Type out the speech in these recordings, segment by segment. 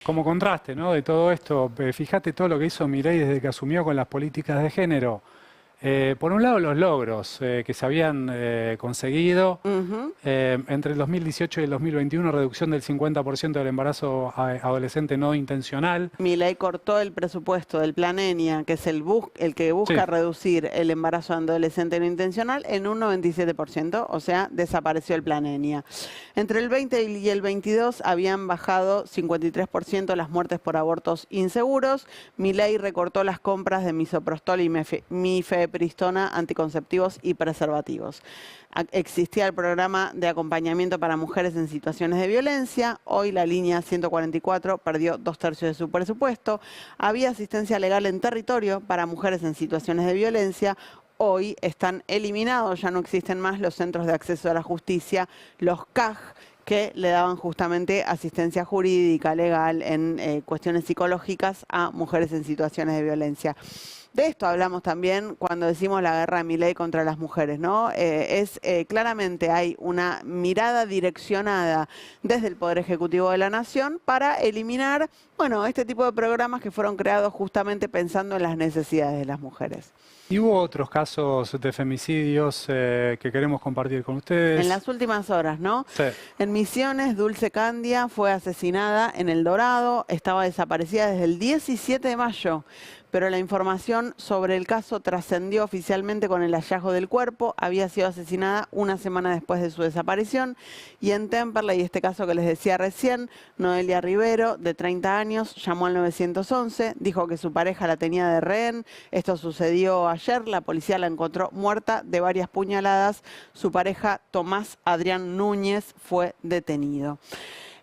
Como contraste, ¿no? De todo esto, fíjate todo lo que hizo Milei desde que asumió con las políticas de género. Por un lado, los logros que se habían conseguido. Ujú. Entre el 2018 y el 2021, reducción del 50% del embarazo adolescente no intencional. Milei cortó el presupuesto del Plan ENIA, que es el que busca Sí, reducir el embarazo adolescente no intencional, en un 97%, o sea, desapareció el Plan ENIA. Entre el 20 y el 22 habían bajado 53% las muertes por abortos inseguros. Milei recortó las compras de misoprostol y mifepristona, anticonceptivos y preservativos. Existía el programa de acompañamiento para mujeres en situaciones de violencia. Hoy la línea 144 perdió 2/3 de su presupuesto. Había asistencia legal en territorio para mujeres en situaciones de violencia. Hoy están eliminados, ya no existen más los centros de acceso a la justicia, los CAJ, que le daban justamente asistencia jurídica, legal, en cuestiones psicológicas a mujeres en situaciones de violencia. De esto hablamos también cuando decimos la guerra de Milei contra las mujeres, ¿no? Claramente hay una mirada direccionada desde el Poder Ejecutivo de la Nación para eliminar, bueno, este tipo de programas que fueron creados justamente pensando en las necesidades de las mujeres. y hubo otros casos de femicidios que queremos compartir con En ustedes. las últimas horas, ¿no? Sí. En Misiones, Dulce Candia fue asesinada en El Dorado, estaba desaparecida desde el 17 de mayo, pero la información sobre el caso trascendió oficialmente con el hallazgo del cuerpo. Había sido asesinada una semana después de su desaparición. Y en Temperley, este caso que les decía recién, Noelia Rivero, de 30 años, llamó al 911, dijo que su pareja la tenía de rehén. Esto sucedió ayer, la policía la encontró muerta de varias puñaladas. Su pareja, Tomás Adrián Núñez, fue detenido.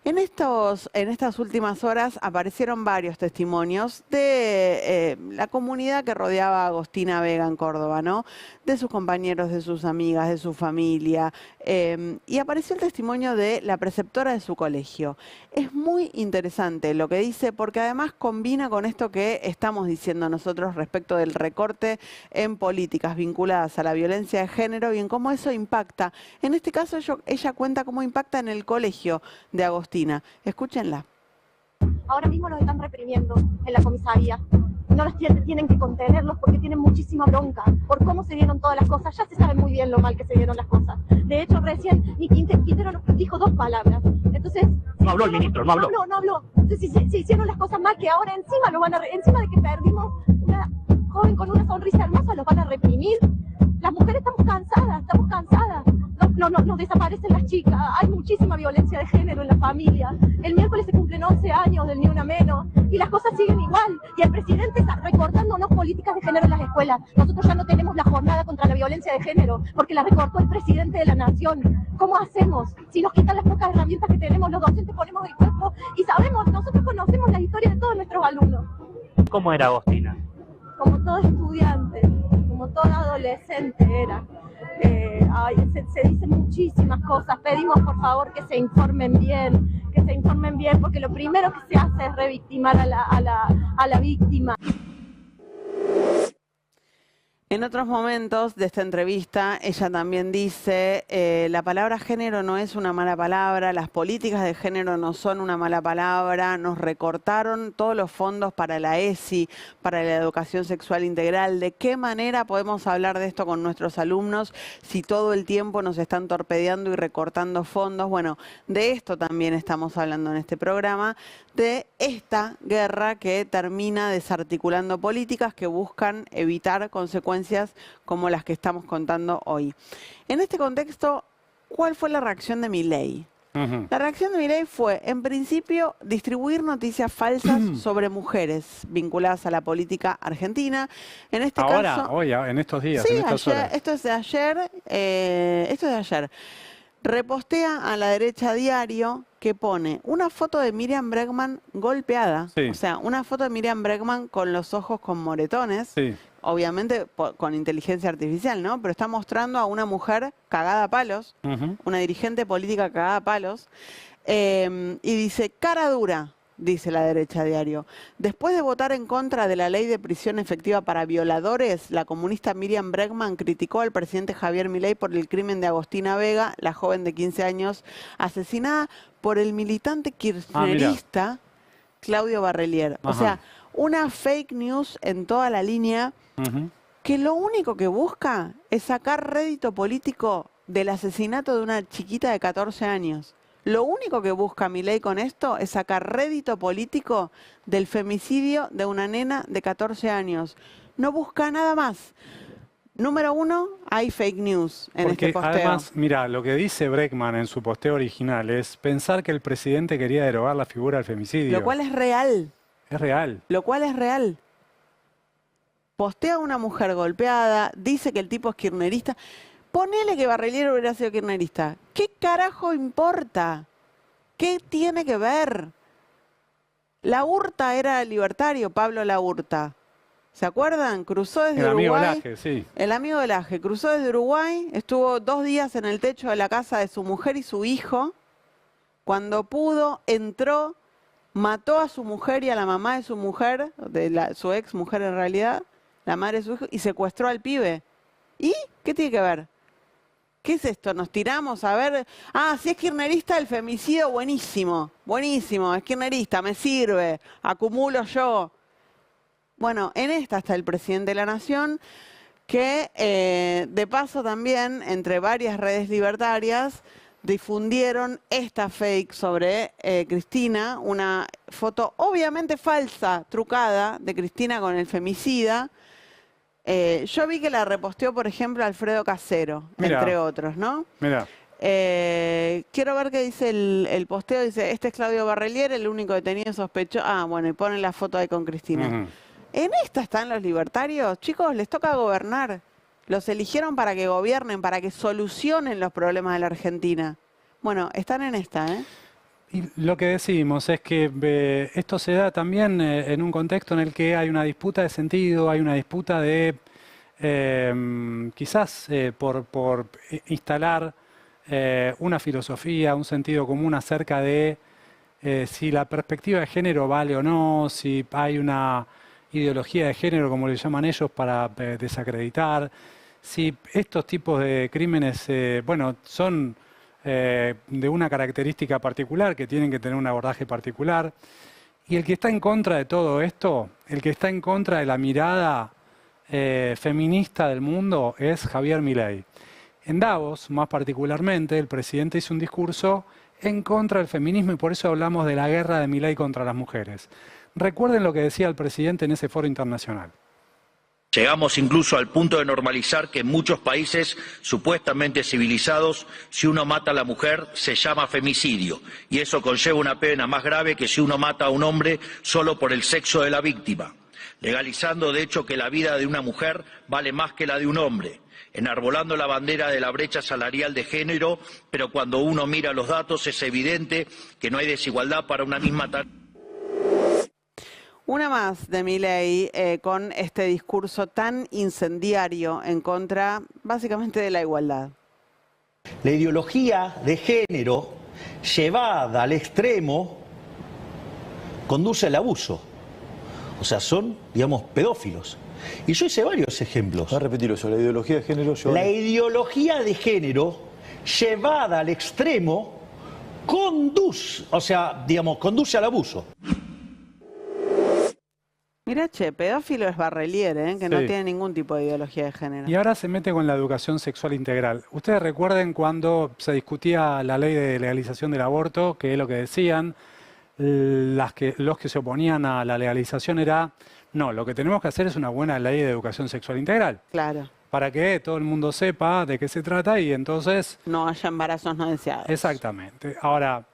En estas últimas horas aparecieron varios testimonios de la comunidad que rodeaba a Agostina Vega en Córdoba, ¿no? De sus compañeros, de sus amigas, de su familia. Y apareció el testimonio de la preceptora de su colegio. Es muy interesante lo que dice porque además combina con esto que estamos diciendo nosotros respecto del recorte en políticas vinculadas a la violencia de género y en cómo eso impacta. En este caso ella cuenta cómo impacta en el colegio de Agostina. Escúchenla. Ahora mismo los están reprimiendo en la comisaría. No los tienen que contenerlos porque tienen muchísima bronca por cómo se dieron todas las cosas. Ya se sabe muy bien lo mal que se dieron las cosas. De hecho, recién Quintero nos dijo 2 palabras. Entonces, no habló el ministro, no habló. No habló. Entonces, se hicieron las cosas mal que ahora encima nos van a encima de que perdimos una joven con una sonrisa hermosa, los van a reprimir. Las mujeres estamos cansadas, nos desaparecen las chicas, hay muchísima violencia de género en la familia. El miércoles se cumplen 11 años del Ni Una Menos y las cosas siguen igual. Y el presidente está recortándonos políticas de género en las escuelas. Nosotros ya no tenemos la jornada contra la violencia de género porque la recortó el presidente de la nación. ¿Cómo hacemos? Si nos quitan las pocas herramientas que tenemos, los docentes ponemos el cuerpo y sabemos, nosotros conocemos la historia de todos nuestros alumnos. ¿Cómo era Agostina? Como todo estudiante, como toda adolescente era. Se dicen muchísimas cosas. Pedimos por favor que se informen bien, porque lo primero que se hace es revictimar a la víctima. En otros momentos de esta entrevista, ella también dice, la palabra género no es una mala palabra, las políticas de género no son una mala palabra, nos recortaron todos los fondos para la ESI, para la educación sexual integral. ¿De qué manera podemos hablar de esto con nuestros alumnos si todo el tiempo nos están torpedeando y recortando fondos? Bueno, de esto también estamos hablando en este programa, de esta guerra que termina desarticulando políticas que buscan evitar consecuencias como las que estamos contando hoy. En este contexto, ¿cuál fue la reacción de Milei? La reacción de Milei fue, en principio, distribuir noticias falsas sobre mujeres vinculadas a la política argentina. En este caso, Hoy, en estos días, sí, en estas horas. esto es de ayer. Repostea a La Derecha Diario que pone una foto de Miriam Bregman golpeada. Sí. O sea, una foto de Miriam Bregman con los ojos con moretones. Sí. Obviamente con inteligencia artificial, ¿no? Pero está mostrando a una mujer cagada a palos, una dirigente política cagada a palos, y dice, cara dura, dice La Derecha Diario. Después de votar en contra de la ley de prisión efectiva para violadores, la comunista Miriam Bregman criticó al presidente Javier Milei por el crimen de Agostina Vega, la joven de 15 años asesinada por el militante kirchnerista Claudio Barrelier. O Ajá. sea, una fake news en toda la línea Ujú. que lo único que busca es sacar rédito político del asesinato de una chiquita de 14 años. Lo único que busca Milei con esto es sacar rédito político del femicidio de una nena de 14 años. No busca nada más. Número uno, hay fake news en Porque este posteo. además, mira, lo que dice Breckman en su posteo original es pensar que el presidente quería derogar la figura del femicidio. Lo cual es real. Es real. Lo cual es real. Postea a una mujer golpeada, dice que el tipo es kirchnerista. Ponele que Barrelier hubiera sido kirchnerista. ¿Qué carajo importa? ¿Qué tiene que ver? La Urta era libertario, Pablo La Urta. ¿Se acuerdan? Cruzó desde El amigo Uruguay. Laje, sí. El amigo del Aje cruzó desde Uruguay, estuvo 2 días en el techo de la casa de su mujer y su hijo. Cuando pudo, entró, mató a su mujer y a la mamá de su mujer, su ex mujer en realidad, la madre de su hijo, y secuestró al pibe. ¿Y qué tiene que ver? ¿Qué es esto? Nos tiramos a ver. Ah, si es kirchnerista el femicidio, buenísimo. Buenísimo, es kirchnerista, me sirve. Acumulo yo. Bueno, en esta está el presidente de la Nación, que de paso también, entre varias redes libertarias, difundieron esta fake sobre Cristina, una foto obviamente falsa, trucada, de Cristina con el femicida. Yo vi que la reposteó, por ejemplo, Alfredo Casero, Mirá. entre otros, ¿no? Mira, Quiero ver qué dice el posteo. Dice, este es Claudio Barrelier, el único detenido sospechoso. Ah, bueno, y ponen la foto ahí con Cristina. Ujú. En esta están los libertarios. Chicos, les toca gobernar. Los eligieron para que gobiernen, para que solucionen los problemas de la Argentina. Bueno, están en esta, ¿eh? y lo que decimos es que esto se da también en un contexto en el que hay una disputa de sentido, hay una disputa de quizás por instalar una filosofía, un sentido común acerca de si la perspectiva de género vale o no, si hay una ideología de género, como le llaman ellos, para desacreditar, si estos tipos de crímenes, bueno, son de una característica particular, que tienen que tener un abordaje particular. Y el que está en contra de todo esto, el que está en contra de la mirada feminista del mundo es Javier Milei. En Davos, más particularmente, el presidente hizo un discurso en contra del feminismo y por eso hablamos de la guerra de Milei contra las mujeres. Recuerden lo que decía el presidente en ese foro internacional. Llegamos incluso al punto de normalizar que en muchos países supuestamente civilizados, si uno mata a la mujer, se llama femicidio. Y eso conlleva una pena más grave que si uno mata a un hombre solo por el sexo de la víctima. Legalizando, de hecho, que la vida de una mujer vale más que la de un hombre. Enarbolando la bandera de la brecha salarial de género, pero cuando uno mira los datos es evidente que no hay desigualdad para una misma tarea. Una más de Milei con este discurso tan incendiario en contra, básicamente, de la igualdad. La ideología de género llevada al extremo conduce al abuso. O sea, son, digamos, pedófilos. Y yo hice varios ejemplos. Voy a repetir eso, la ideología de género... La ideología de género llevada al extremo conduce, o sea, digamos, conduce al abuso. Mirá, che, pedófilo es Barrelier, que no Sí. tiene ningún tipo de ideología de género. Y ahora se mete con la educación sexual integral. Ustedes recuerden cuando se discutía la ley de legalización del aborto, que es lo que decían, los que se oponían a la legalización era, no, lo que tenemos que hacer es una buena ley de educación sexual integral, Claro, para que todo el mundo sepa de qué se trata y entonces... no haya embarazos no deseados. Exactamente. Ahora,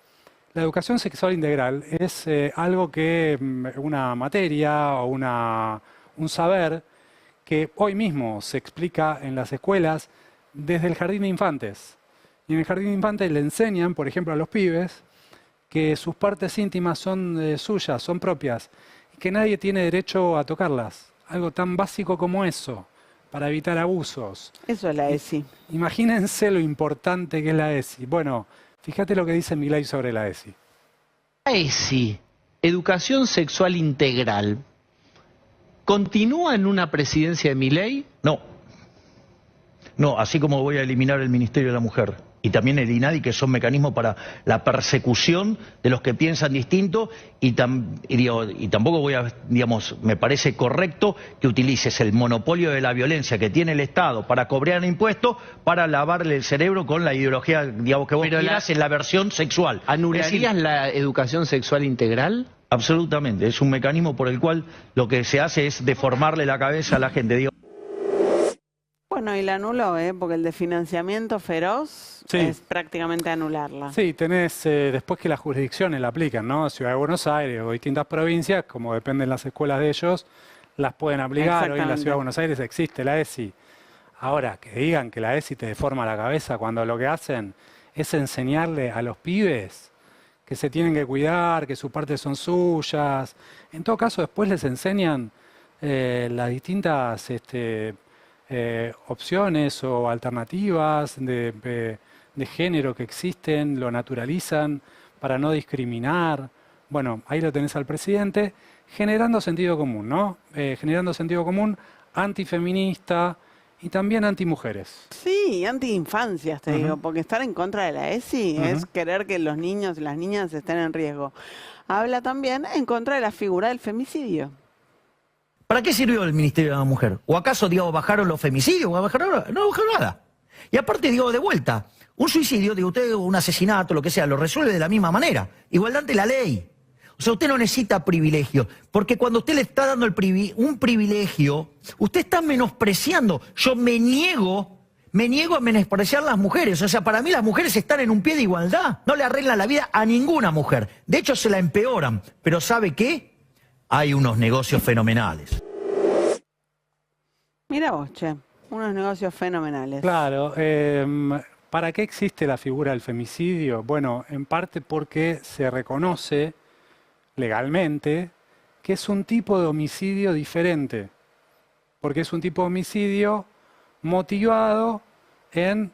la educación sexual integral es algo que, una materia o un saber que hoy mismo se explica en las escuelas desde el jardín de infantes. Y en el jardín de infantes le enseñan, por ejemplo, a los pibes que sus partes íntimas son suyas, son propias, y que nadie tiene derecho a tocarlas. Algo tan básico como eso, para evitar abusos. Eso es la ESI. Imagínense lo importante que es la ESI. Bueno, fíjate lo que dice Milei sobre la ESI. La ESI, Educación Sexual Integral, ¿continúa en una presidencia de Milei? No. No, así como voy a eliminar el Ministerio de la Mujer. y también el INADI, que son mecanismos para la persecución de los que piensan distinto, y tampoco voy a, digamos, me parece correcto que utilices el monopolio de la violencia que tiene el Estado para cobrar impuestos, para lavarle el cerebro con la ideología, digamos, que vos quieras en la versión sexual. ¿Anularías la educación sexual integral? Absolutamente, es un mecanismo por el cual lo que se hace es deformarle la cabeza a la gente, digo. Bueno, y la anuló, porque el de financiamiento feroz es prácticamente anularla. Sí, tenés, después que las jurisdicciones la aplican, ¿no? Ciudad de Buenos Aires o distintas provincias, como dependen las escuelas de ellos, las pueden aplicar. Hoy en la Ciudad de Buenos Aires existe la ESI. Ahora, que digan que la ESI te deforma la cabeza cuando lo que hacen es enseñarle a los pibes que se tienen que cuidar, que sus partes son suyas. En todo caso, después les enseñan las distintas opciones o alternativas de género que existen, lo naturalizan para no discriminar. Bueno, ahí lo tenés al presidente generando sentido común, ¿no? Generando sentido común antifeminista y también antimujeres. Sí, anti-infancias, te digo, porque estar en contra de la ESI es querer que los niños y las niñas estén en riesgo. Habla también en contra de la figura del femicidio. ¿Para qué sirvió el Ministerio de la Mujer? ¿O acaso, digo, bajaron los femicidios? No bajaron nada. Y aparte, digo, de vuelta, un suicidio, digo, usted, un asesinato, lo que sea, lo resuelve de la misma manera. Igualdad ante la ley. O sea, usted no necesita privilegio, porque cuando usted le está dando un privilegio, usted está menospreciando. Yo me niego a menospreciar a las mujeres. O sea, para mí las mujeres están en un pie de igualdad. No le arreglan la vida a ninguna mujer. De hecho, se la empeoran. Pero ¿sabe qué? Hay unos negocios fenomenales. Mira vos, che, unos negocios fenomenales. Claro, ¿para qué existe la figura del femicidio? Bueno, en parte porque se reconoce legalmente que es un tipo de homicidio diferente, porque es un tipo de homicidio motivado en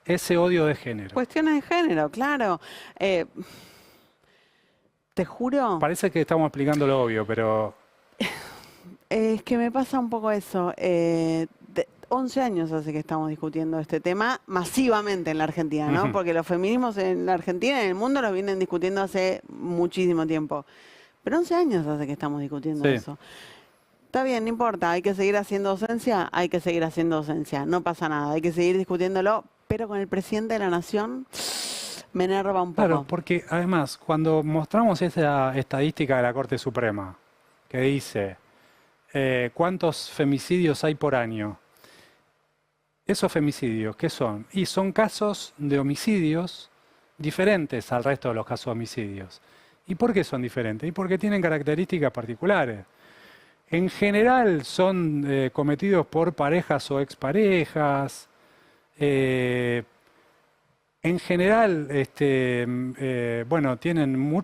ese odio de género. Cuestiones de género, claro. Te juro... Parece que estamos explicando lo obvio, pero... Es que me pasa un poco eso. 11 años hace que estamos discutiendo este tema masivamente en la Argentina, ¿no? Porque los feminismos en la Argentina y en el mundo los vienen discutiendo hace muchísimo tiempo. Pero 11 años hace que estamos discutiendo eso. Está bien, no importa, hay que seguir haciendo docencia, hay que seguir haciendo docencia. No pasa nada, hay que seguir discutiéndolo, pero con el presidente de la Nación... me enerva un poco. Claro, porque además, cuando mostramos esa estadística de la Corte Suprema, que dice cuántos femicidios hay por año, esos femicidios, ¿qué son? Y son casos de homicidios diferentes al resto de los casos de homicidios. ¿Y por qué son diferentes? Y porque tienen características particulares. En general son cometidos por parejas o exparejas, en general, bueno, tienen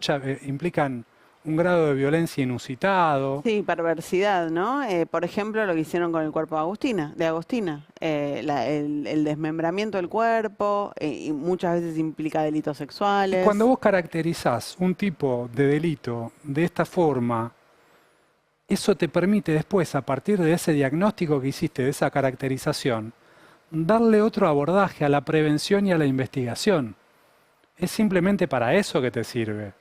implican un grado de violencia inusitado. Sí, perversidad, ¿no? Por ejemplo, lo que hicieron con el cuerpo de Agostina. El desmembramiento del cuerpo, y muchas veces implica delitos sexuales. Y cuando vos caracterizás un tipo de delito de esta forma, eso te permite después, a partir de ese diagnóstico que hiciste, de esa caracterización, darle otro abordaje a la prevención y a la investigación. Es simplemente para eso que te sirve.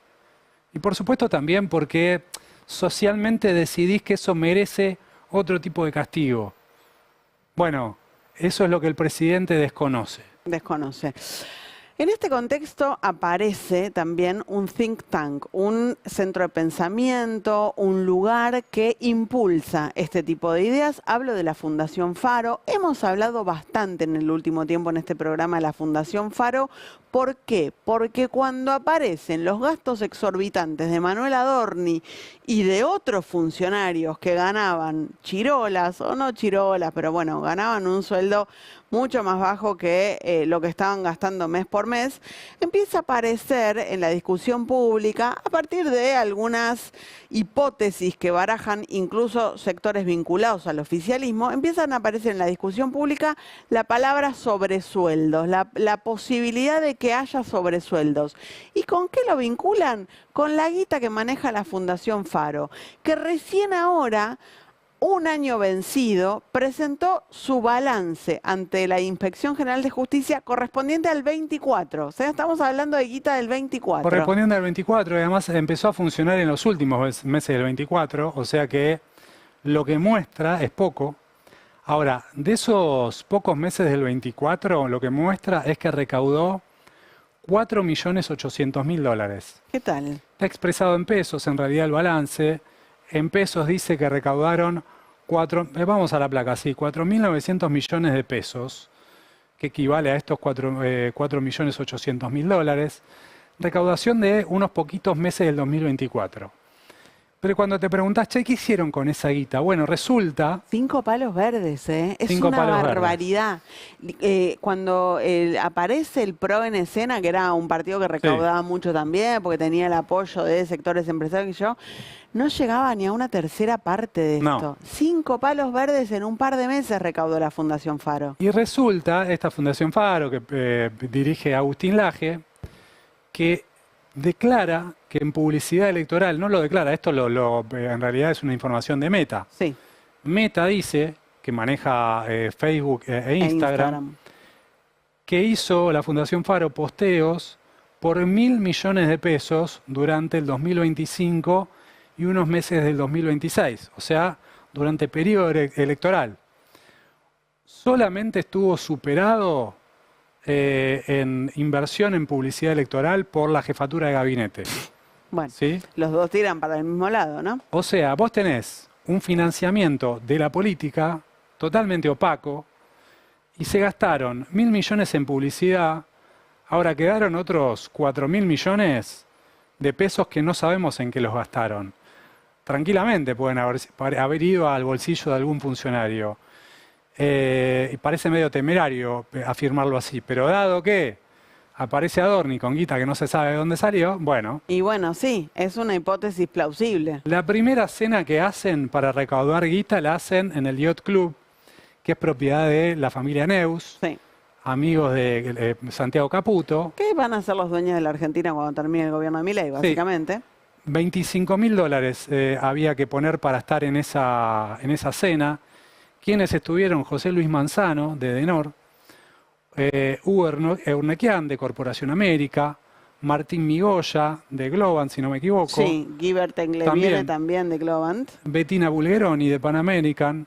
Y por supuesto también porque socialmente decidís que eso merece otro tipo de castigo. Bueno, eso es lo que el presidente desconoce. Desconoce. En este contexto aparece también un think tank, un centro de pensamiento, un lugar que impulsa este tipo de ideas. Hablo de la Fundación Faro. Hemos hablado bastante en el último tiempo en este programa de la Fundación Faro. ¿Por qué? Porque cuando aparecen los gastos exorbitantes de Manuel Adorni y de otros funcionarios que ganaban chirolas, o no chirolas, pero bueno, ganaban un sueldo mucho más bajo que lo que estaban gastando mes por mes, empieza a aparecer en la discusión pública, a partir de algunas hipótesis que barajan incluso sectores vinculados al oficialismo, empiezan a aparecer en la discusión pública la palabra sobresueldos, la posibilidad de que haya sobresueldos. ¿Y con qué lo vinculan? Con la guita que maneja la Fundación Faro, que recién ahora un año vencido, presentó su balance ante la Inspección General de Justicia correspondiente al 24. O sea, estamos hablando de guita del 24. Correspondiente al 24, y además empezó a funcionar en los últimos meses del 24, o sea que lo que muestra es poco. Ahora, de esos pocos meses del 24, lo que muestra es que recaudó 4.800.000 dólares. ¿Qué tal? Está expresado en pesos, en realidad el balance. En pesos dice que recaudaron, vamos a la placa, sí, 4.900 millones de pesos, que equivale a estos 4.800.000 dólares. Recaudación de unos poquitos meses del 2024. Pero cuando te preguntás, che, ¿qué hicieron con esa guita? Bueno, resulta... 5 palos verdes, ¿eh? Es 5 una palos barbaridad. Cuando aparece el PRO en escena, que era un partido que recaudaba mucho también, porque tenía el apoyo de sectores empresarios y yo, no llegaba ni a una tercera parte de esto. 5 palos verdes en un par de meses recaudó la Fundación Faro. Y resulta, esta Fundación Faro, que dirige Agustín Laje, que declara que en publicidad electoral, no lo declara, esto en realidad es una información de Meta. Sí. Meta dice, que maneja Facebook e Instagram, que hizo la Fundación Faro posteos por 1.000 millones de pesos durante el 2025 y unos meses del 2026, o sea, durante el periodo electoral. Solamente estuvo superado en inversión en publicidad electoral por la jefatura de gabinete. Bueno, ¿sí? Los dos tiran para el mismo lado, ¿no? O sea, vos tenés un financiamiento de la política totalmente opaco y se gastaron 1.000 millones en publicidad, ahora quedaron otros 4.000 millones de pesos que no sabemos en qué los gastaron. Tranquilamente pueden haber ido al bolsillo de algún funcionario. Y parece medio temerario afirmarlo así, pero dado que aparece Adorni con guita que no se sabe de dónde salió, bueno. Y bueno, sí, es una hipótesis plausible. La primera cena que hacen para recaudar guita la hacen en el Yacht Club, que es propiedad de la familia Neus, amigos de Santiago Caputo. ¿Qué van a hacer los dueños de la Argentina cuando termine el gobierno de Milei, básicamente? 25.000 dólares había que poner para estar en esa cena. ¿Quiénes estuvieron? José Luis Manzano, de Denor, Hugo Eurnequian, de Corporación América, Martín Migoya, de Globant, si no me equivoco. Sí, Guibert Engleviere también de Globant. Bettina Bulgeroni, de Pan American,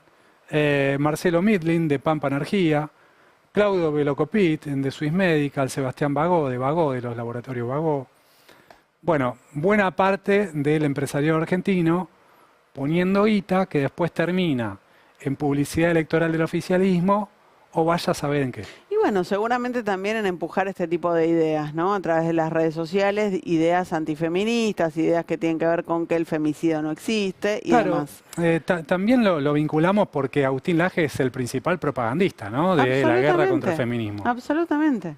Marcelo Midlin, de Pampa Energía, Claudio Velocopit, de Swiss Medical, Sebastián Bagó, de los laboratorios Bagó. Bueno, buena parte del empresariado argentino poniendo guita que después termina en publicidad electoral del oficialismo o vaya a saber en qué. Y bueno, seguramente también en empujar este tipo de ideas, ¿no? A través de las redes sociales, ideas antifeministas, ideas que tienen que ver con que el femicidio no existe y demás. También lo vinculamos porque Agustín Laje es el principal propagandista, ¿no? De la guerra contra el feminismo. Absolutamente.